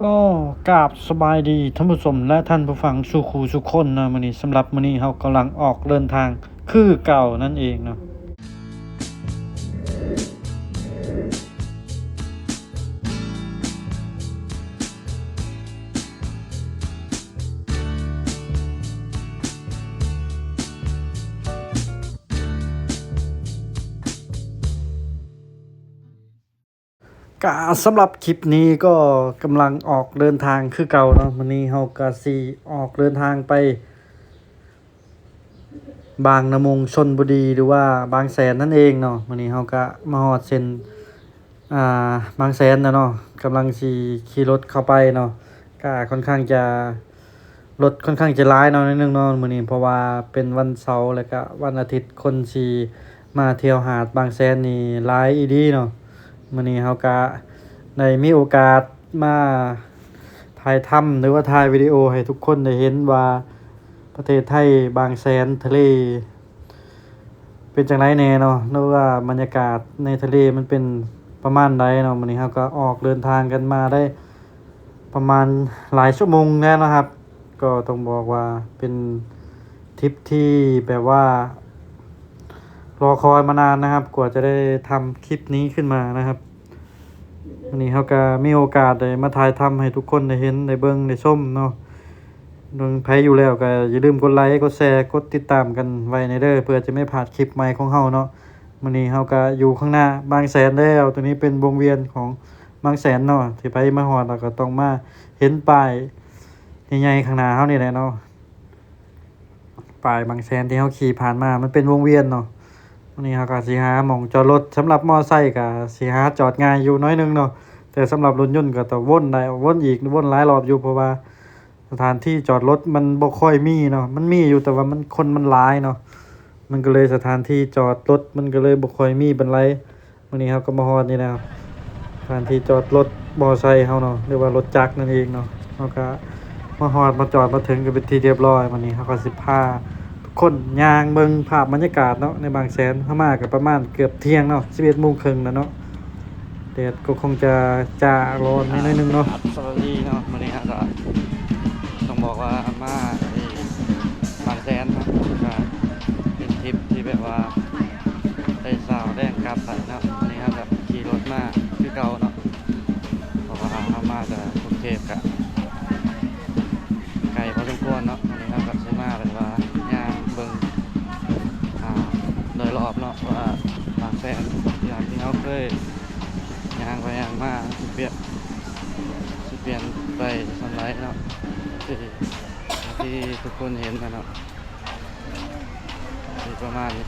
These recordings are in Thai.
ก็กราบสบายดีท่านผู้ชมและท่านผู้ฟังสู่คูสุคนนะมื้อนี้สำหรับมื้อนี้เรากำลังออกเดินทางคือเก่านั่นเองเนาะก็สำหรับคลิปนี้ก็กำลังออกเดินทางคือเก่าเนาะมื้อนี้เราก็สิออกเดินทางไปบางละมุงชลบุรีหรือว่าบางแสนนั่นเองเนาะมื้อนี้เราก็มาฮอดเส้นอ่บางแสนแล้วเนาะกำลังสิขี่รถเข้าไปเนาะก็ค่อนข้างจะรถค่อนข้างจะหลายเนาะนิดนึงเนาะมื้อนี้เพราะว่าเป็นวันเสาร์แล้วก็วันอาทิตย์คนสิมาเที่ยวหาดบางแสนนี่หลายอีหลีเนาะมื้อนี้เราก็ได้มีโอกาสมาถ่ายทำหรือว่าถ่ายวิดีโอให้ทุกคนได้เห็นว่าประเทศไทยบางแสนทะเลเป็นจังไรแน่เนาะหรือว่าบรรยากาศในทะเลมันเป็นประมาณใดเนาะมื้อนี้เราก็ออกเดินทางกันมาได้ประมาณหลายชั่วโมงแล้วนะครับ ก็ต้องบอกว่าเป็นทริปที่แบบว่ารอคอยมานานนะครับกว่าจะได้ทำคลิปนี้ขึ้นมานะครับวันนี้เราก็มีโอกาสได้มาถ่ายทำให้ทุกคนได้เห็นได้เบิ่งได้ชมเนาะโดยใครอยู่แล้วก็อย่าลืมกดไลค์กดแชร์กดติดตามกันไว้ในเด้อเพื่อจะไม่พลาดคลิปใหม่ของเราเนาะมื้อนี้เราก็อยู่ข้างหน้าบางแสนแล้วตัวนี้เป็นวงเวียนของบางแสนเนาะที่ไปมาฮอดแล้วก็ต้องมาเห็นป้ายใหญ่ๆข้างหน้าเฮานี่แหละเนาะป้ายบางแสนที่เฮาขี่ผ่านมามันเป็นวงเวียนเนาะวันนี้เราก็สิหาหม้องจอดรถสำหรับมอไซค์ก็สิหาจอดง่ายอยู่น้อยหนึงเนาะแต่สำหรับรถยนต์ก็ต้องวนได้วนอีกวนหลายรอบอยู่เพราะว่าสถานที่จอดรถมันบ่ค่อยมีเนาะมันมีอยู่แต่ว่ามันคนมันหลายเนาะมันก็เลยสถานที่จอดรถมันก็เลยบ่ค่อยมีปานใดวันนี้เราก็มาฮอดนี่แล้วสถานที่จอดรถมอไซค์เฮาเนาะหรือว่ารถจักรนั่นเองเนาะเราก็มาฮอดมาจอดมาถึงก็เป็นที่เรียบร้อยวันนี้เราก็สิพาทุกคนย่างเบิ่งภาพบรรยากาศเนาะในบางแสนเฮามาก็ประมาณเกือบเที่ยงเนาะ 11:30 นแล้วเนาะแดดก็คงจะจ้าร้อนนิดนึงเนาะสวัสดีเนาะมื้อนี้ก็ต้องบอกว่ามาบางแสนเนาะก็เป็นทริปที่แบบว่าได้สาวแดงกลับไปเนาะวันนี้ครับขี่รถมาคือเก่าเนาะเพราะว่าเฮามาจากกรุงเทพก็ไกลพอสมควรเนาะวันนี้ครับก็สิมาแบบว่าย่างเบิ่งโดยรอบเนาะว่าบางแสนอย่างที่เราเคยย่างไปย่างมาสิเปลี่ยนไปสำไรเนาะที่ทุกคนเห็นกันเนาะประมาณนี้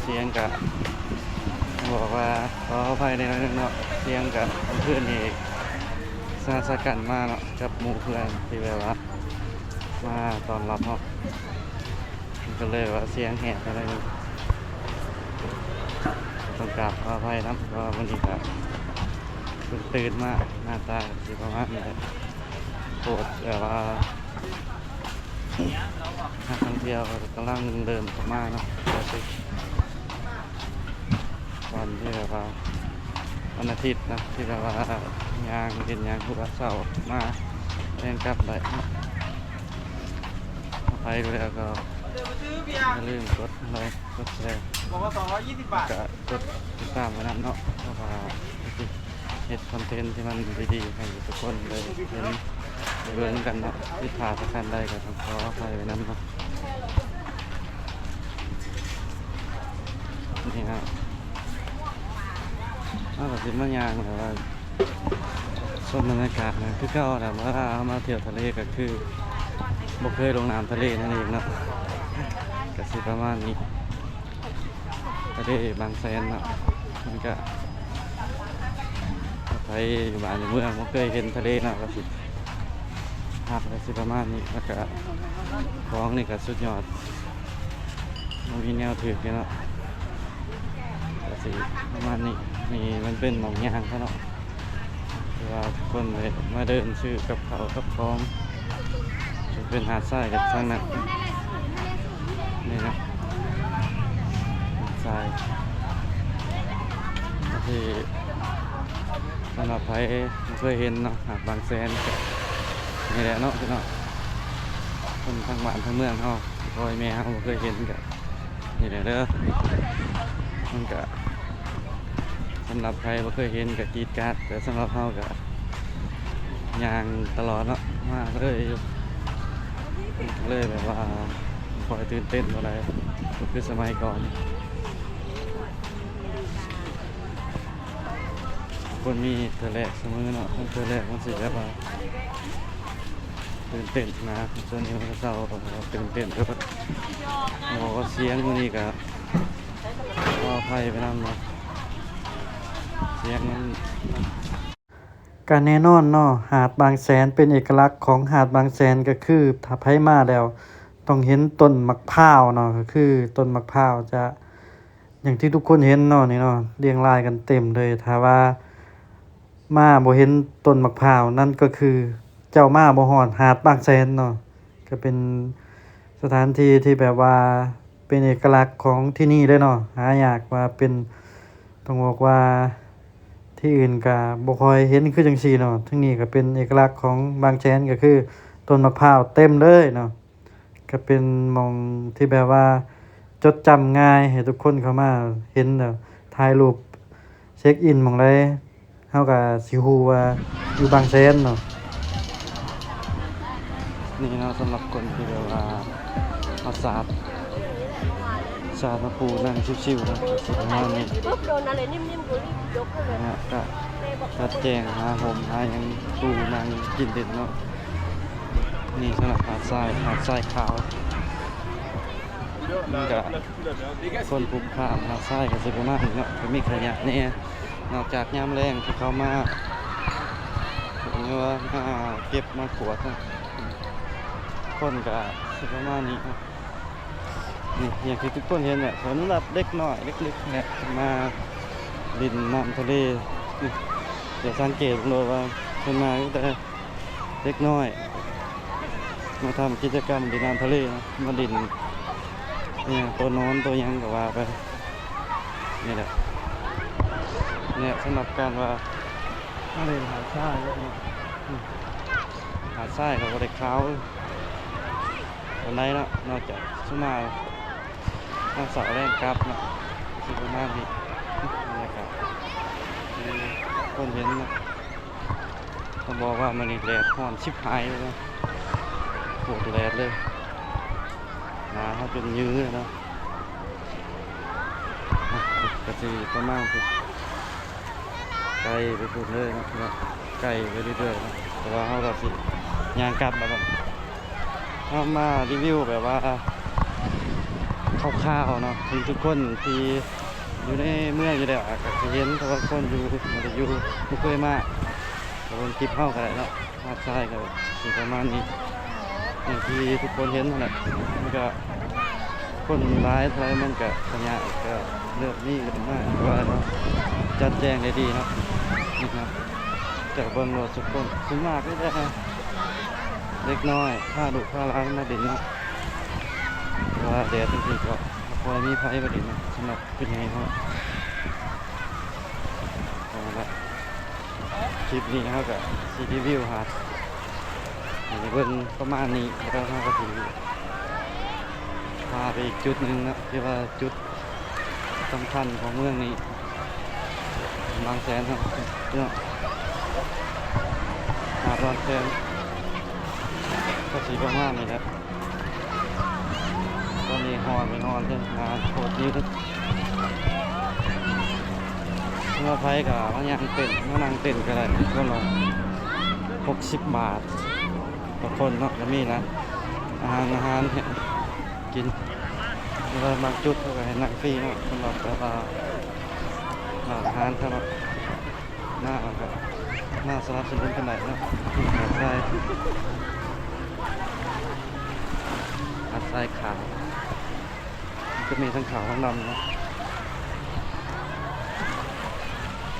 เสียงกับบอกว่าขออภัยในนิดนึงเนาะเสียงกับเพื่อนนี่สากันมาเนาะกับหมู่เพื่อนที่แบบว่ามาตอนรับเนาะก็เลยว่าเสียงแหบอะไรนี่ต้องกราบขออภัยนะเพราะวันนี้ก็ตื่นมาหน้าตาสิประมาณนี้โปรดแบบว่านักท่องเที่ยวกำลังเดินเข้ามาเนาะวันที่แบบว่าวันอาทิตย์นะที่แบบว่ายางเป็นยางทุกวันเสาร์มาเล่นกลับได้ไปดูแล้วก็อย่าลืมกดไลค์กดแชร์บอกว่า220 บาทก็กดติดตามไว้นะเนาะเพราะว่าเฮ็ดคอนเทนต์ที่มันดีๆให้ทุกคนเลยเห็นเรื่องกันเนาะที่ผ่าประกันได้ก็ต้องขออภัยไว้นั้นเนาะนี่ครับแบบสิมันยางแบบว่าชมบรรยากาศนะคือก็แบบว่ามาเที่ยวทะเลก็คือบ่เคยลงน้ำทะเลนั่นเองเนาะก็สิประมาณนี้ทะเลบางแสนเนาะมันก็ไปอยู่บ้านอยู่เมืองบ่เคยเห็นทะเลเนาะก็สิภาพก็สิประมาณนี้แล้วก็ของนี่ก็สุดยอดมันมีแนวถือเนาะก็สิประมาณนี้นี่มันเป็นหนองยางเนาะคือว่าทุกคนเลยมาเดินซื้อกับเขากับของจะเป็นหาดทรายกับทางนั้นนี่นะหาดทรายที่ สำหรับใครบ่เคยเห็นเนาะหาดบางแสนก็นี่แหละเนาะพี่น้องคนทางบ้านทางเมืองเฮาพ่อแม่เฮาบ่เคยเห็นก็นี่แหละเด้อมันก็สำหรับใครบ่เคยเห็นก็กรีดกราดแต่สำหรับเฮาก็ย่างตลอดเนาะมาเลยแบบว่าคอยตื่นเต้นบ่ได้ก็คือสมัยก่อนคนมีเธอแรกเสมอเนาะเธอแรกมันสิแบบว่าตื่นเต้นนะส่วนนี้มันก็เศร้าตื่นเต้นก็บอกว่าเสียงมันนี่ก็ขออภัยไปนำเนาะเสียงมันการแน่นอนเนาะหาดบางแสนเป็นเอกลักษณ์ของหาดบางแสนก็คือถ้าไผมาแล้วต้องเห็นต้นมะพร้าวเนาะก็คือต้นมะพร้าวจะอย่างที่ทุกคนเห็นเนาะนี่เนาะเรียงรายกันเต็มเลยถ้าว่ามาบ่เห็นต้นมะพร้าวนั่นก็คือเจ้ามาบ่ฮอดหาดบางแสนเนาะก็เป็นสถานที่ที่แบบว่าเป็นเอกลักษณ์ของที่นี่เลยเนาะหายากว่าเป็นต้องบอกว่าที่อื่นก็บ่ค่อยเห็นคือจังซี่เนาะทั้งนี้ก็เป็นเอกลักษณ์ของบางแสนก็คือต้นมะพร้าวเต็มเลยเนาะก็เป็นหม้องที่แบบว่าจดจำง่ายให้ทุกคนเข้ามาเห็นแล้วถ่ายรูปเช็กอินหม้องใดเฮาก็สิฮู้ว่าอยู่บางแสนเนาะนี่เนาะสำหรับคนที่แบบว่ามาสาดมาปูนั่งชิวๆนะสิประมาณนี้ โดนอะไรนิ่มๆกูรีบยกเลย นะฮะก็ชัดแจ้งหาผมหายังปูนั่งกินเด็ดเนาะนี่สำหรับหาดทรายขาวมันก็คนปลูกข้ามหาดทรายก็สิประมาณนี้เนาะก็มีขยะเนี่ยนอกจากยามแรงที่เขามาผมว่ามาเก็บมาขวดนะคนก็สิประมาณนี้เนาะนี่อย่างที่ทุกคนเห็นเนี่ยสำหรับเด็กน้อยเล็กๆเนี่ยมาดินน้ำทะเลนี่เดี๋ยวสังเกตดูว่าคนมาตั้งแต่เล็กน้อยมาทำกิจกรรมดินน้ำทะเลนะมาดินเนี่ยตัวโน้นตัวยังก็ว่าไปนี่แหละเนี่ยสำหรับการว่ามาเล่นหาดทรายแล้วนี่หาดทรายเขาก็ได้ขาววันไหนเนาะนอกจากสมาน้ำสาวแรงกลับเนาะสิประมาณนี้บรรยากาศคนเห็นนะเขาบอกว่ามันนี่แดดร้อนชิบหายเลยนะปวดแดดเลยหนาเขาจนยื้อเลยเนาะกระสีประมาณคือไกลไปพูดเลยนะไกลไปเรื่อยๆนะแต่ว่าเขากระสียางกลับแบบเขามารีวิวแบบว่าคร่าวๆเนาะถึงทุกคนที่อยู่ในเมืองอยู่แล้วอาจจะเห็นแต่ว่าคนอยู่มันจะอยู่ไม่เคยมากแต่คนคลิปเข้ากันเนาะหาดทรายก็สิ่งประมาณนี้อย่างที่ทุกคนเห็นนั่นแหละมันก็คนร้ายอะไรมันก็สัญญาก็เลือกนี่กันมากว่าเนาะจัดแจงได้ดีเนาะนี่ครับแต่บนรถทุกคนส่วนมากก็จะเล็กน้อยผ้าดุผ้าร้ายมาดินเนาะว่าแดดจริงๆก็พอมีไฟมาดินนะสำหรับเป็นยังไงครับเอาละคลิปนี้เขากับซีรีวิวหาดอย่างเบิ่งประมาณนี้แล้วก็เขาก็ถือพาไปอีกจุดหนึ่งนะที่ว่าจุดสำคัญของเมืองนี้บางแสนครับเนี่ยหาดบางแสนก็สีประมาณนี้แหละตอนนี้ฮอนเป็นฮอนเลยงานโคตรยืดเมื่อไฟกับมันยังเต้นมันนั่งเต้นก็ได้ก็ลอง60 บาทต่อคนเนาะแล้วมีนะอาหารเนี่ยกินแล้วบางจุดก็ให้นั่งฟรีเนาะสำหรับอาหารสำหรับหน้าสนับสนุนขนาดเนาะหาดทรายขาวก็มีทั้งขาวทั้งดำเนาะ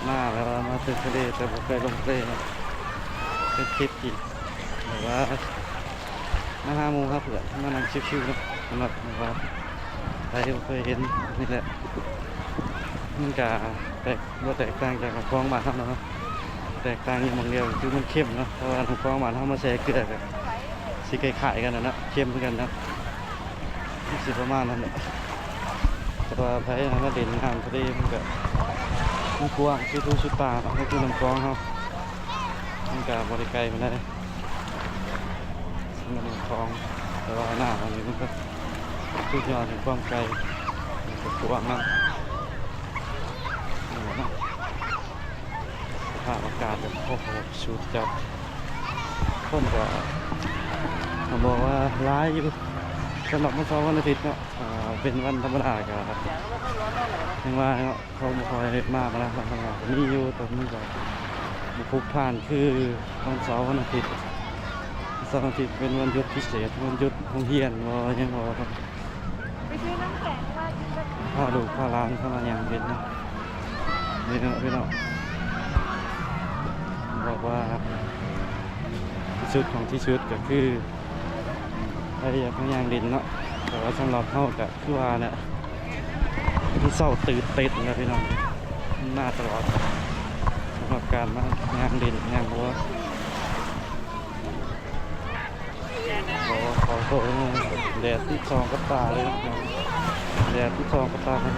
มาแล้วมาถึงทะเลแต่ผมเคยลงทะเลนะเป็นคลิปที่แบบว่ามาหาหมูครับเผื่อมานั่งชิวๆนะสำหรับแบบว่าใครเคยเห็นนี่แหละมันก็แตกต่างจากกองบ้านเราเนาะ แตกต่างอยู่บางเดียวคือมันเข้มเนาะเพราะว่าของของหวานเฮามาใส่เกลือกันสิคล้ายๆกันนะเนาะเข้มเหมือนกันเนาะสิประมาณนั้นแหละแต่ว่าไผมาเด่นน้ำทะเลมันก็มันกว้างคือทุ่งสุดป่าเนาะให้คือลำคลองเฮามันก็บ่ได้ไกลปานใดมันลำคลองแต่ว่าหน้ามันนี่มันก็สุดยอดถึงความไกลมันก็กว้างเนาะนี่เนาะสภาพอากาศแบบโอ้โหสุดจัดคนก็เขาบอกว่าร้ายอยู่สำหรับวันเสาร์วันอาทิตย์เนาะเป็นวันธรรมดาก็ยังว่าเนาะเขาไม่ค่อยมากนะวันธรรมดามีอยู่แต่มันก็บุกผ่านคือวันเสาร์วันอาทิตย์วันเสาร์วันอาทิตย์เป็นวันหยุดพิเศษวันหยุดโรงเรียนว่ายังว่า ไปซื้อน้ำแข็งมากินกัน พาดูพาร้านเข้ามาอย่างเด็ดนะนี่เนาะพี่น้องบอกว่าที่สุดของที่สุดก็คือไอ้พยางดินเนาะแต่ว่าสำหรับเขาก็คือว่าเนี่ยที่เศร้าตื่นเต้นนะพี่น้องมาตลอดสำหรับการมายางดินยางบัวขอโทษแดดที่ซองกับตาเลยครับแดดที่ซองกับตาเลย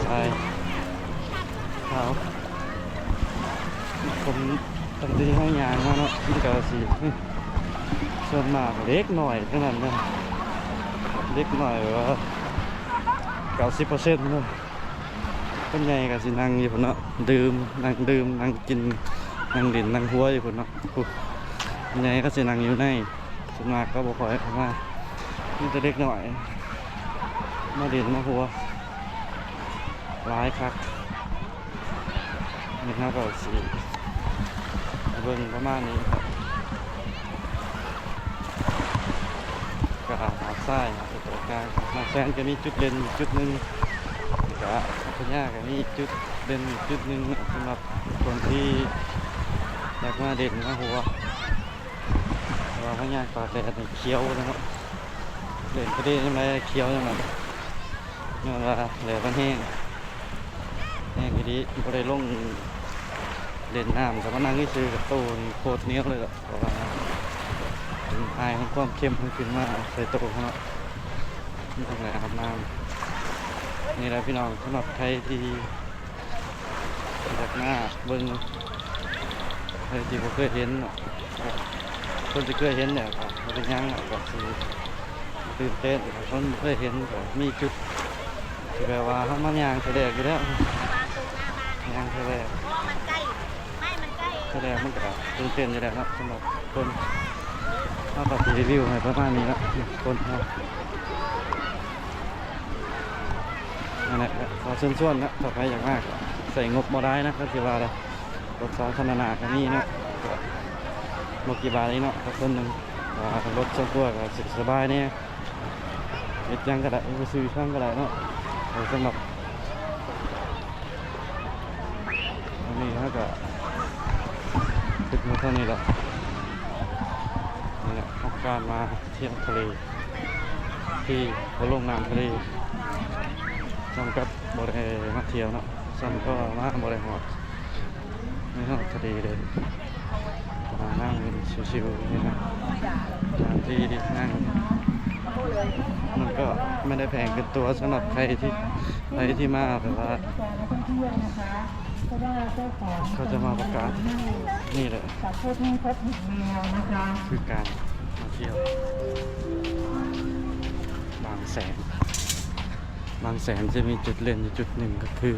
ใช่ขาวผมตั้งที่ห้องยางมาเนาะที่กาสีส่วนมากเล็กหน่อยเท่านั้นนะเล็กหน่อยแบบว่า90%เลยต้นใหญ่กับสินั่งอยู่พุ่นเนาะดื่มนั่งดื่มนั่งกินนั่งดื่มนั่งหัวอยู่พุ่นเนาะต้นใหญ่ก็สินั่งอยู่ในส่วนมากก็บ่ค่อยออกมานี่จะเล็กหน่อยมาดื่มมาหัวร้ายคักนี่ครับก็สิเบิ่งประมาณนี้ครับก็หาดทรายหาดตัวกลางมาแซนก็มีจุดเด่นจุดหนึ่งก็พญาก็มีจุดเด่นจุดหนึ่งสำหรับคนที่อยากมาเด่นมาหัวว่าพญาปากแดดนี่เขียวนะครับเด่นก็ได้ยังไงเขียวยังไงเนื่องว่าแดดมันแห้งอย่างนี้ก็ได้ลงเด่นน้ำแต่ว่านั่งที่ซื้อกับโตนี่โคตรเนี้ยเลยเพราะว่าถึงอายของความเข้มขึ้นมาใส่โตเขาเนาะนี่ตรงไหนอาบน้ำนี่แหละพี่น้องสำหรับใครที่อยากหน้าเบิ้งใครที่ผมเคยเห็นเนาะคนที่เคยเห็นเนี่ยก็บ่เป็นหยังก็คือตื่นเต้นคนบ่เคยเห็นก็มีจุดที่แบบว่าเขามันยางแสดงอยู่แล้วยางแสดง มันใกล้ไม่มันใกล้ แสดงมันก็ตื่นเต้นอยู่แล้วเนาะสำหรับคนถ้าตัดรีวิวให้ประมาณนี้นะคนเนาะนั่นแหละขอเชิญชวนนะต่อไปอย่างมากใส่งบบ่ได้นะก็คือว่าอะไรรถสาธารณะก็มีเนาะงบกี่บาทนี่เนาะก็คนหนึ่งรถส่วนตัวก็สบายเนี่ยเฮ็ดยังก็ได้ไปซื้อช่างก็ได้เนาะสำหรับอันนี้เขาก็คิดมาเท่านี้แหละนี่แหละของการมาเที่ยวทะเลที่เขาลงน้ำทะเลซ้ำกับบริเวณมาเที่ยวเนาะซ้ำก็มาบริเวณหอดไม่หอดทะเลเลยมานั่งชิวๆนี่นะที่นั่งมันก็ไม่ได้แพงเกินตัวสำหรับใครที่มาแต่ว่าเขาจะมาประกาศนี่เลยคือการมาเที่ยวบางแสนจะมีจุดเล่นอยู่จุดหนึ่งก็คือ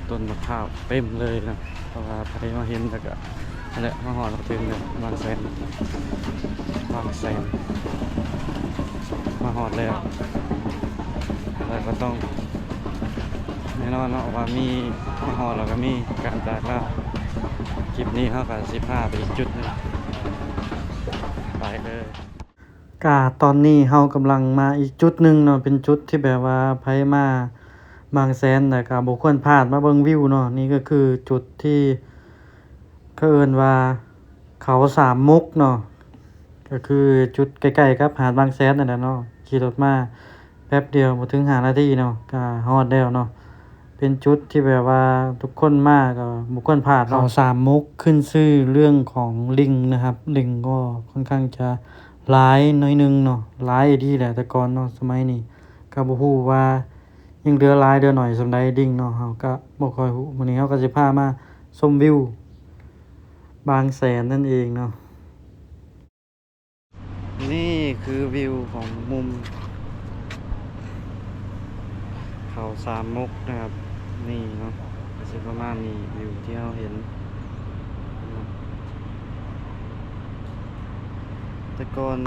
ต้นมะพร้าวเต็มเลยนะเพราะว่าใครมาเห็นแล้วก็นั่นแหละมาหอดมาถึงเลยบางแสนมาหอดแล้วก็ต้องแน่นอนเนาะว่ามีมาหอดแล้วก็มีการจากลาคลิปนี้เขาก็15ไปอีกจุดนึงไปเลยกาตอนนี้เฮากำลังมาอีกจุดหนึ่งเนาะเป็นจุดที่แบบว่าไผมาบางแสนแต่ก็บ่ควรพลาดมาเบิ่งวิวเนาะนี่ก็คือจุดที่เขาเอิ้นว่าเขาสามมุกเนาะก็คือจุดใกล้ๆกับหาดบางแสนนั่นแหละเนาะขี่รถมาแป๊บเดียวบ่ถึง5 นาทีเนาะก็ฮอดแล้วเนาะ เป็นจุดที่แบบว่าทุกคนมาก็บ่ควรพลาดเนาะเขาสามมุกขึ้นชื่อเรื่องของลิงนะครับ ลิงก็ค่อนข้างจะหลายหน่อยหนึ่งเนาะหลายอีหลีแหละแต่ก่อนเนาะสมัยนี้ก็บ่ฮู้ว่ายังเหลือหลายเหลือน้อยส่ำใดลิงเนาะเราก็บ่ค่อยฮู้มื้อนี้เราก็สิพามาชมวิวบางแสนนั่นเองเนาะนี่คือวิวของมุมเขาสามมุกนะครับนี่เนาะก็สิประมาณนี้วิวที่เราเห็นแต่ก่อน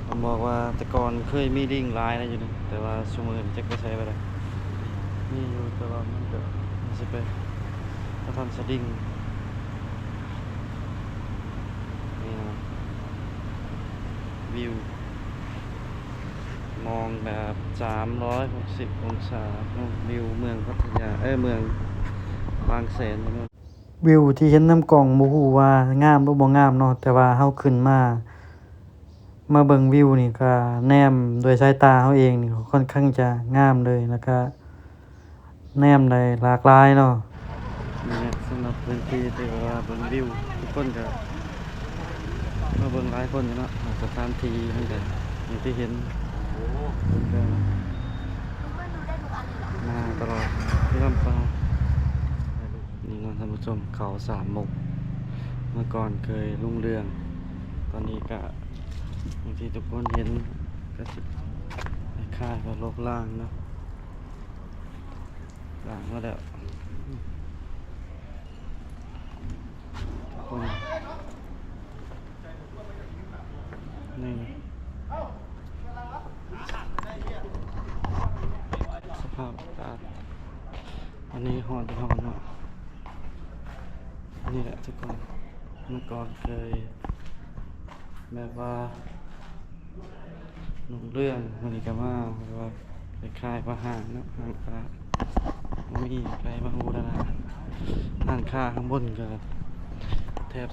ผมบอกว่าแต่ก่อนเคยมีลิงหลายนะอยู่นี่แต่ว่าชั่วโมงนี้จักไปใช้ไปแล้วมีอยู่แต่ว่ามันก็มันสิไปถ้าทำสลิงนี่นะวิวมองแบบ360องศาวิวเมืองพัทยาเมืองบางแสนเนาะวิวที่เห็นน้ำกล่องบ่ฮู้ว่างามหรือบ่งามเนาะแต่ว่าเฮาขึ้นมาเบิ่งวิวนี่ก็แนมด้วยสายตาเฮาเองนี่ค่อนข้างจะงามเลยแล้วก็แนมได้หลากหลายเนาะนี่แหละสำหรับพื้นที่ที่ว่าเบิ่งวิวทุกคนก็มาเบิ่งหลายคนอยู่เนาะสถานที่มันก็อย่างที่เห็นเพิ่นก็มาตลอดที่ลำปางนี่เนาะท่านผู้ชมเขาสามมุกเมื่อก่อนเคยรุ่งเรืองตอนนี้ก็อย่างที่ทุกคนเห็นก็สิคล้ายๆกับลบล้างเนาะล้างมาแล้วทุกคนนี่สภาพอากาศอันนี้ฮอนเนาะนี่แหละทุกคนเมื่อก่อนเคยแบบว่าลงเรื่องมันนี่ก็มาแบบว่าคล้ายๆว่าห่างเนาะห่างตามีใครมาบูรณะห่างค่าข้างบนก็แทบ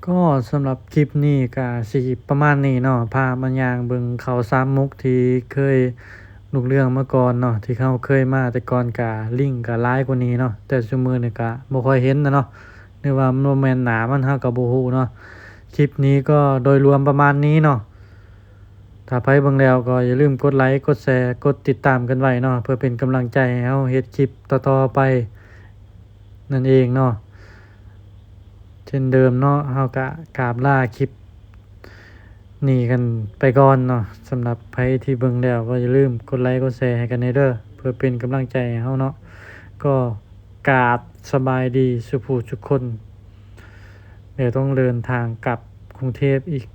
ก็สำหรับคลิปนี้ก็สิประมาณนี้เนาะพามันยางเบิ่งเขาสามมุกที่เคยลูกเรื่องมาก่อนเนาะที่เขาเคยมาแต่ก่อนก็ลิงก็หลายกว่านี้เนาะแต่ซุมื้อนี้ก็บ่ค่อยเห็นนะเนาะหรือว่ามันบ่แม่นหน้ามันเฮาก็บ่ฮู้เนาะคลิปนี้ก็โดยรวมประมาณนี้เนาะถ้าไผเบิ่งแล้วก็อย่าลืมกดไลค์กดแชร์กดติดตามกันไว้เนาะเพื่อเป็นกำลังใจให้เฮาเฮ็ดคลิปต่อๆไปนั่นเองเนาะเช่นเดิมเนาะเฮาก็กราบลาคลิปนี้กันไปก่อนเนาะสำหรับไผที่เบิ่งแล้วก็อย่าลืมกดไลค์กดแชร์ให้กันเด้อเพื่อเป็นกำลังใจให้เฮาเนาะก็กราบสบายดีสุผู้ทุกคนเดี๋ยวต้องเดินทางกลับกรุงเทพอีก